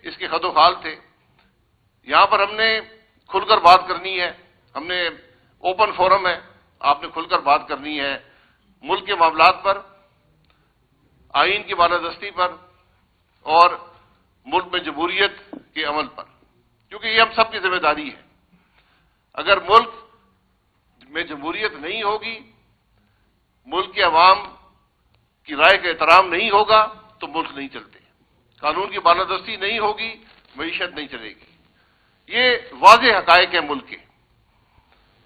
اس کے خد و خال تھے. یہاں پر ہم نے کھل کر بات کرنی ہے. ہم نے اوپن فورم ہے, آپ نے کھل کر بات کرنی ہے ملک کے معاملات پر, آئین کی بالادستی پر اور ملک میں جمہوریت کے عمل پر, کیونکہ یہ ہم سب کی ذمہ داری ہے. اگر ملک میں جمہوریت نہیں ہوگی, ملک کے عوام کی رائے کا احترام نہیں ہوگا تو ملک نہیں چلتے. قانون کی بالادستی نہیں ہوگی, معیشت نہیں چلے گی. یہ واضح حقائق ہیں ملک کے.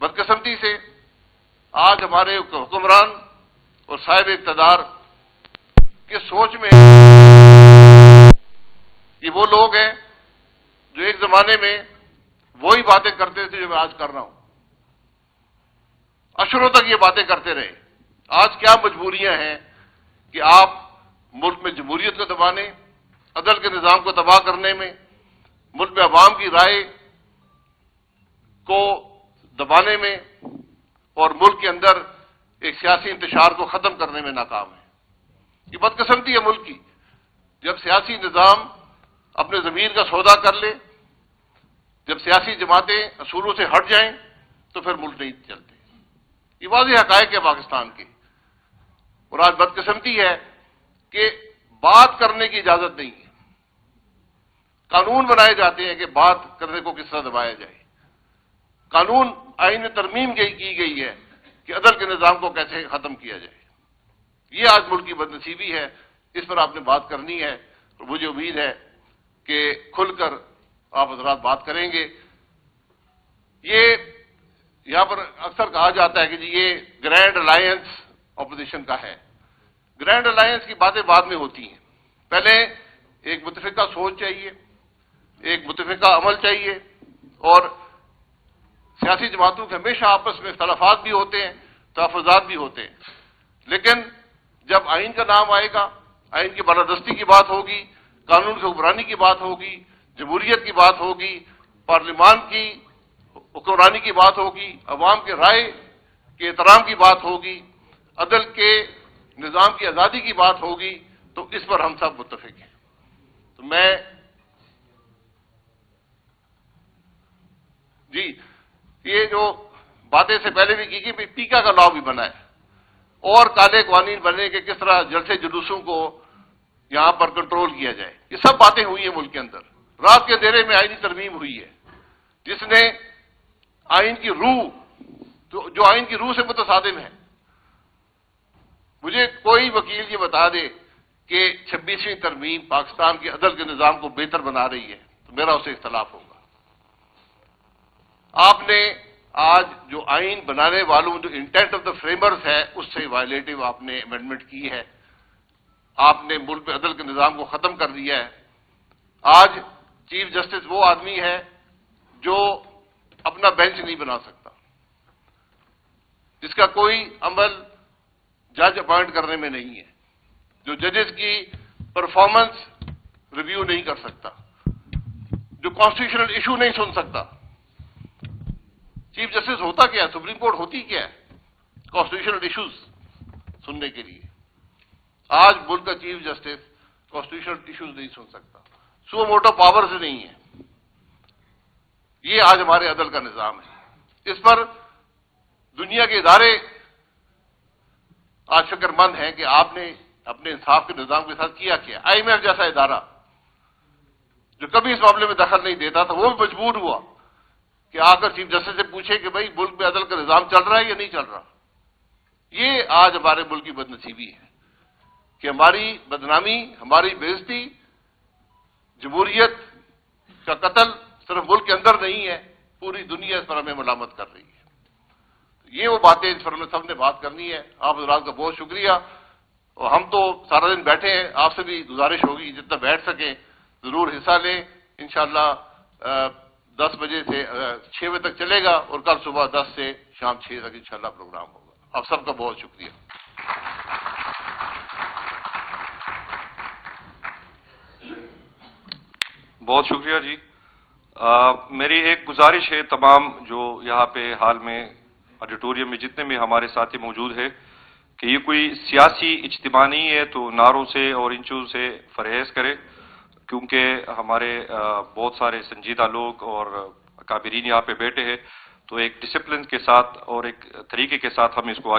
بدقسمتی سے آج ہمارے حکمران اور صاحب اقتدار کی سوچ میں یہ وہ لوگ ہیں جو ایک زمانے میں وہی باتیں کرتے تھے جو میں آج کر رہا ہوں. اشروں تک یہ باتیں کرتے رہے. آج کیا مجبوریاں ہیں کہ آپ ملک میں جمہوریت کو دبانے, عدل کے نظام کو تباہ کرنے میں, ملک میں عوام کی رائے کو دبانے میں اور ملک کے اندر ایک سیاسی انتشار کو ختم کرنے میں ناکام ہیں. یہ بدقسمتی ہے ملک کی. جب سیاسی نظام اپنے ضمیر کا سودا کر لے, جب سیاسی جماعتیں اصولوں سے ہٹ جائیں تو پھر ملک نہیں چلتے. یہ واضح حقائق ہے پاکستان کے. اور آج بدقسمتی ہے کہ بات کرنے کی اجازت نہیں ہے. قانون بنائے جاتے ہیں کہ بات کرنے کو کس طرح دبایا جائے. قانون آئین میں ترمیم کی گئی ہے کہ عدل کے نظام کو کیسے ختم کیا جائے. یہ آج ملک کی بدنصیبی ہے. اس پر آپ نے بات کرنی ہے اور مجھے امید ہے کہ کھل کر آپ حضرات بات کریں گے. یہ یہاں پر اکثر کہا جاتا ہے کہ جی یہ گرینڈ الائنس اپوزیشن کا ہے. گرینڈ الائنس کی باتیں بعد میں ہوتی ہیں. پہلے ایک متفقہ سوچ چاہیے, ایک متفقہ عمل چاہیے, اور سیاسی جماعتوں کے ہمیشہ آپس میں اختلافات بھی ہوتے ہیں, تحفظات بھی ہوتے ہیں. لیکن جب آئین کا نام آئے گا, آئین کی بالادستی کی بات ہوگی, قانون کی حکمرانی کی بات ہوگی, جمہوریت کی بات ہوگی, پارلیمان کی حکمرانی کی بات ہوگی, عوام کے رائے کے احترام کی بات ہوگی, عدل کے نظام کی آزادی کی بات ہوگی, تو اس پر ہم سب متفق ہیں. تو میں جی یہ جو باتیں سے پہلے بھی کی کہ ٹیکا کا لا بھی بنا ہے اور کالے قوانین بنے کہ کس طرح جلسے جلوسوں کو یہاں پر کنٹرول کیا جائے. یہ سب باتیں ہوئی ہیں ملک کے اندر. رات کے اندھیرے میں آئینی ترمیم ہوئی ہے جس نے آئین کی روح جو آئین کی روح سے متصادم ہے. مجھے کوئی وکیل یہ بتا دے کہ 26ویں ترمیم پاکستان کے عدل کے نظام کو بہتر بنا رہی ہے تو میرا اسے اختلاف ہوگا. آپ نے آج جو آئین بنانے والوں جو انٹینٹ آف دا فریمرز ہے اس سے وائلیٹو آپ نے امینڈمنٹ کی ہے. آپ نے ملک میں عدل کے نظام کو ختم کر دیا ہے. آج چیف جسٹس وہ آدمی ہے جو اپنا بینچ نہیں بنا سکتا, جس کا کوئی عمل جج اپوائنٹ کرنے میں نہیں ہے, جو ججز کی پرفارمنس ریویو نہیں کر سکتا, جو کانسٹیٹیوشنل ایشو نہیں سن سکتا. چیف جسٹس ہوتا کیا ہے, سپریم کورٹ ہوتی کیا ہے, کانسٹیٹیوشنل ایشوز سننے کے لیے. آج ملک کا چیف جسٹس کانسٹیٹیوشنل ایشوز نہیں سن سکتا, سو موٹو پاورز نہیں ہے. یہ آج ہمارے عدل کا نظام ہے. اس پر دنیا کے ادارے آج فکر مند ہیں کہ آپ نے اپنے انصاف کے نظام کے ساتھ کیا کیا. آئی ایم ایف جیسا ادارہ جو کبھی اس معاملے میں دخل نہیں دیتا تھا, وہ بھی مجبور ہوا کہ آ کر چیف جسٹس سے پوچھے کہ بھائی ملک میں عدل کا نظام چل رہا ہے یا نہیں چل رہا. یہ آج ہمارے ملک کی بدنصیبی ہے کہ ہماری بدنامی, ہماری بے عزتی, جمہوریت کا قتل صرف ملک کے اندر نہیں ہے, پوری دنیا اس پر ہمیں ملامت کر رہی ہے. یہ وہ باتیں اس پر ہمیں سب نے بات کرنی ہے. آپ حضرات کا بہت شکریہ. اور ہم تو سارا دن بیٹھے ہیں, آپ سے بھی گزارش ہوگی جتنا بیٹھ سکیں ضرور حصہ لیں. انشاءاللہ 10 بجے سے 6 بجے تک چلے گا اور کل صبح 10 سے شام 6 تک انشاءاللہ پروگرام ہوگا. آپ سب کا بہت شکریہ. بہت شکریہ جی. میری ایک گزارش ہے تمام جو یہاں پہ حال میں آڈیٹوریم میں جتنے بھی ہمارے ساتھی موجود ہیں کہ یہ کوئی سیاسی اجتماع نہیں ہے تو نعروں سے اور انچوں سے پرہیز کرے. کیونکہ ہمارے بہت سارے سنجیدہ لوگ اور اکابرین یہاں پہ بیٹھے ہیں، تو ایک ڈسپلن کے ساتھ اور ایک طریقے کے ساتھ ہم اس کو آگے